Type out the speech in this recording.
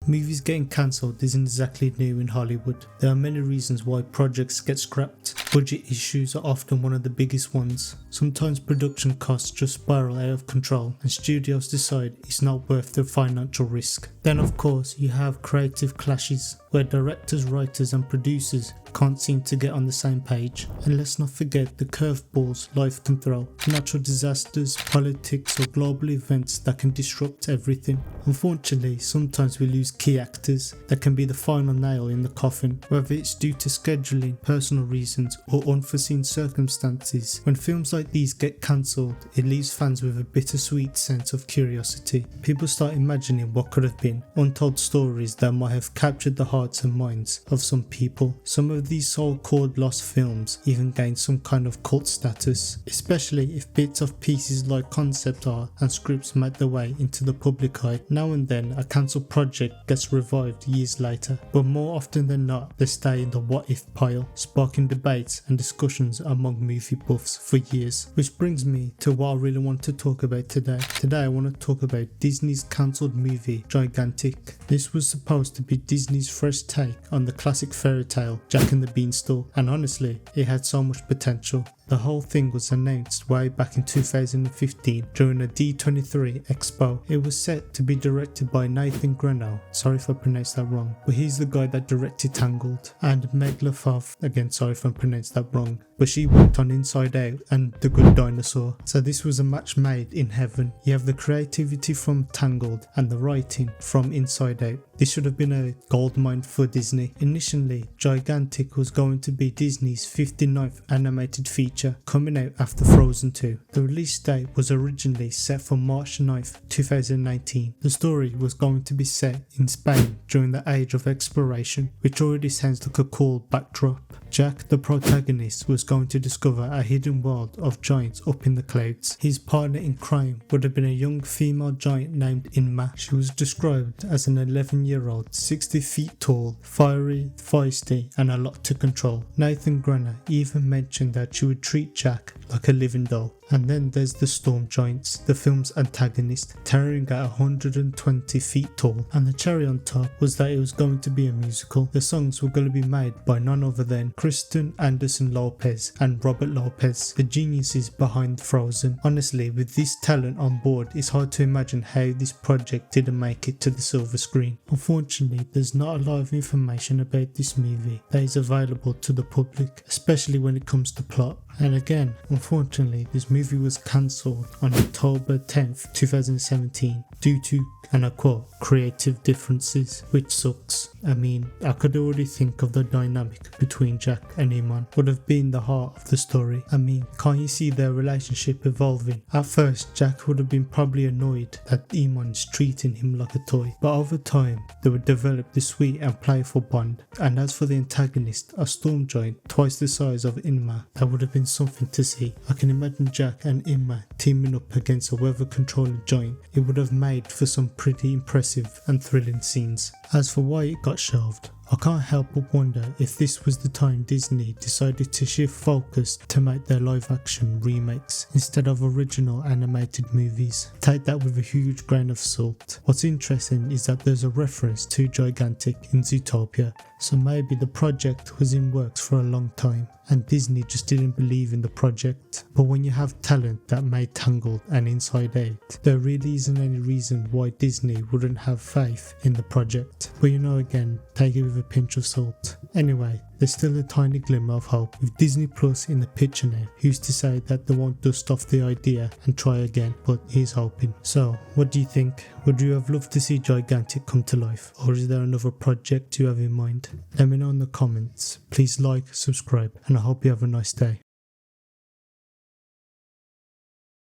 Movies getting cancelled isn't exactly new in Hollywood. There are many reasons why projects get scrapped. Budget issues are often one of the biggest ones. Sometimes production costs just spiral out of control and studios decide it's not worth the financial risk. Then of course you have creative clashes where directors, writers and producers can't seem to get on the same page. And let's not forget the curveballs life can throw. Natural disasters, politics or global events that can disrupt everything. Unfortunately, sometimes we lose key actors that can be the final nail in the coffin, whether it's due to scheduling, personal reasons or unforeseen circumstances. When films like these get cancelled, it leaves fans with a bittersweet sense of curiosity. People start imagining what could have been, untold stories that might have captured the hearts and minds of some people. Some of these so-called lost films even gain some kind of cult status, especially if bits of pieces like concept art and scripts make their way into the public eye. Now and then a cancelled project gets revived years later, but more often than not they stay in the what if pile, sparking debates and discussions among movie buffs for years. Which brings me to what I really want to talk about today. Today I want to talk about Disney's cancelled movie Gigantic. This was supposed to be Disney's fresh take on the classic fairy tale Jack and the Beanstalk, and honestly it had so much potential. The whole thing was announced way back in 2015 during a D23 Expo. It was set to be directed by Nathan Greno, sorry if I pronounced that wrong, but he's the guy that directed Tangled, and Meg LaFave, again sorry if I pronounced that wrong, but she worked on Inside Out and The Good Dinosaur. So this was a match made in heaven. You have the creativity from Tangled and the writing from Inside Out. This should have been a goldmine for Disney. Initially, Gigantic was going to be Disney's 59th animated feature, coming out after Frozen 2. The release date was originally set for March 9th, 2019. The story was going to be set in Spain during the Age of Exploration, which already sounds like a cool backdrop. Jack, the protagonist, was going to discover a hidden world of giants up in the clouds. His partner in crime would have been a young female giant named Inma. She was described as an 11-year-old, 60 feet tall, fiery, feisty and a lot to control. Nathan Greno even mentioned that she would treat Jack like a living doll. And then there's the Storm Giants, the film's antagonist, towering at 120 feet tall. And the cherry on top was that it was going to be a musical. The songs were going to be made by none other than Kristen Anderson Lopez and Robert Lopez, the geniuses behind Frozen. Honestly, with this talent on board, it's hard to imagine how this project didn't make it to the silver screen. Unfortunately, there's not a lot of information about this movie that is available to the public, especially when it comes to plot. And again, unfortunately, this movie was cancelled on October 10th, 2017 due to, and I quote, creative differences, which sucks. I mean, I could already think of the dynamic between Jack and Iman would have been the heart of the story. I mean, can't you see their relationship evolving? At first, Jack would have been probably annoyed that Iman's treating him like a toy, but over time, they would develop this sweet and playful bond. And as for the antagonist, a storm giant twice the size of Inma, that would have been something to see. I can imagine Jack and Inma teaming up against a weather controlling giant. It would have made for some pretty impressive and thrilling scenes. As for why it got shelved, I can't help but wonder if this was the time Disney decided to shift focus to make their live action remakes instead of original animated movies. Take that with a huge grain of salt. What's interesting is that there's a reference to Gigantic in Zootopia, so maybe the project was in works for a long time and Disney just didn't believe in the project. But when you have talent that made Tangled and Inside Out, there really isn't any reason why Disney wouldn't have faith in the project. But you know, again, take it with a pinch of salt. Anyway, there's still a tiny glimmer of hope. With Disney Plus in the picture now, who's to say that they won't dust off the idea and try again, but he's hoping. So, what do you think? Would you have loved to see Gigantic come to life, or is there another project you have in mind? Let me know in the comments. Please like, subscribe, and I hope you have a nice day.